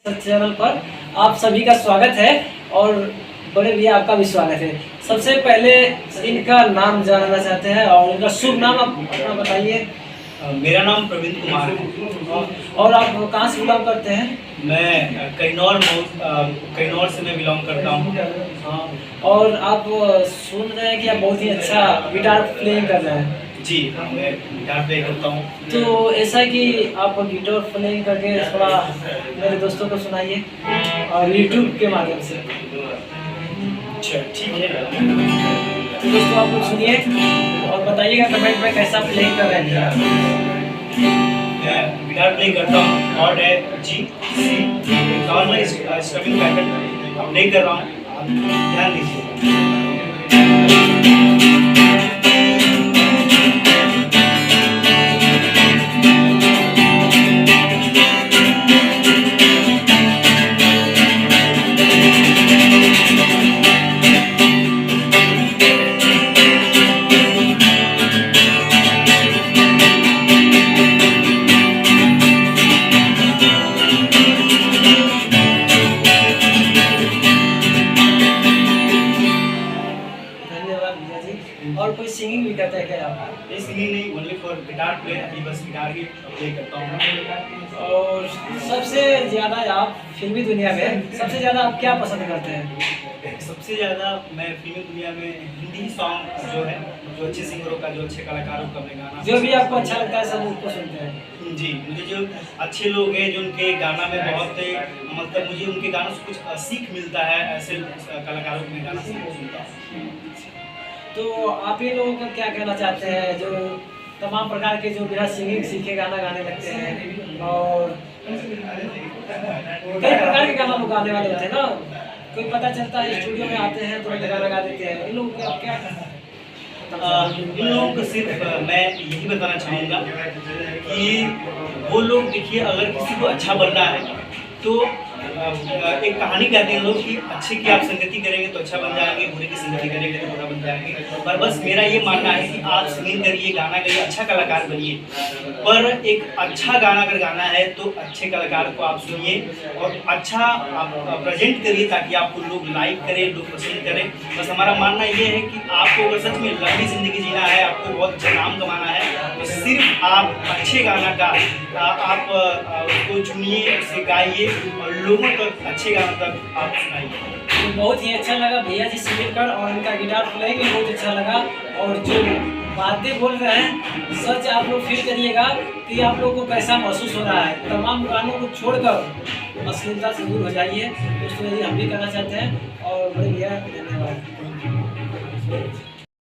Channel पर आप सभी का स्वागत है और बड़े भैया आपका भी स्वागत है। सबसे पहले इनका नाम जानना चाहते हैं और इनका शुभ नाम आप अपना बताइए। मेरा नाम प्रवीण कुमार है। और आप कहाँ से बिलोंग करते हैं? मैं कन्नौर से मैं बिलोंग करता हूँ। हाँ, और आप सुन रहे हैं कि आप बहुत ही अच्छा गिटार प्लेइंग कर रहे हैं। जी हाँ, मैं गिटार प्ले करता हूँ। तो ऐसा है कि आप गिटार प्लेइंग करके थोड़ा मेरे दोस्तों को सुनाइए और यूट्यूब के माध्यम से। अच्छा ठीक है। तो दोस्तों आप लोग सुनिए और बताइएगा कमेंट में कैसा प्लेइंग कर रहे हैं। मैं गिटार प्ले करता हूँ और जी सी नॉर्मल स्ट्रमिंग पैटर्न प्ले कर रहा हूँ, आप ध्यान दीजिए। और कोई सिंगिंग भी करते हैं क्या आप? ये सिंगिंग नहीं, ओनली फॉर गिटार प्ले, अभी बस गिटार ही प्ले करता हूँ। और सबसे ज़्यादा आप फिल्मी दुनिया में सबसे ज़्यादा आप क्या पसंद करते हैं? सबसे ज़्यादा मैं फिल्मी दुनिया में हिंदी सॉन्ग जो है, जो अच्छे सिंगरों का, जो अच्छे कलाकारों का मैं गाना, जो भी आपको अच्छा लगता है सब उसको सुनते हैं। जी, मुझे जो अच्छे लोग हैं जो उनके गाना में बहुत मतलब मुझे उनके गानों से कुछ सीख मिलता है, ऐसे कलाकारों को मैं गाना सुनता हूँ। तो आप ये लोगों का क्या कहना चाहते हैं जो तमाम प्रकार के जो बिना सिंगिंग सीखे गाना गाने लगते हैं और कई प्रकार के गाना लोग गाने वाले होते हैं ना, कोई पता चलता है स्टूडियो में आते हैं तुरंत गाना गा देते हैं, इन लोगों का क्या इन लोगों को सिर्फ मैं यही बताना चाहूँगा कि वो लोग देखिए, अगर किसी को अच्छा बनना है तो एक कहानी कहते हैं लोग कि अच्छे की आप संगति करेंगे तो अच्छा बन जाएंगे, बुरे की संगति करेंगे तो बुरा बन जाएंगे। पर बस मेरा ये मानना है कि आप सिंगिंग करिए, गाना गाइए, अच्छा कलाकार बनिए, पर एक अच्छा गाना अगर गाना है तो अच्छे कलाकार को आप सुनिए और अच्छा आप प्रेजेंट करिए ताकि आपको लोग लाइक करें, लोग पसंद करें। बस हमारा मानना ये है कि आपको अगर सच में लंबी ज़िंदगी जीना है, आपको बहुत अच्छा नाम कमाना है, तो सिर्फ आप अच्छे गाना का आप उसको चुनिए, उसे गाइए और लोगों तक अच्छे गानों तक आप सुनाइए। बहुत ही अच्छा लगा भैया जी से मिलकर और इनका गिटार प्लेइंग भी बहुत अच्छा लगा। और जो बातें बोल रहे हैं सच आप लोग फील करिएगा कि आप लोगों को कैसा महसूस हो रहा है। तमाम गानों को छोड़कर अश्लीलता से दूर हो जाइए। दोस्तों यही हम भी करना चाहते हैं और बड़े भैया धन्यवाद।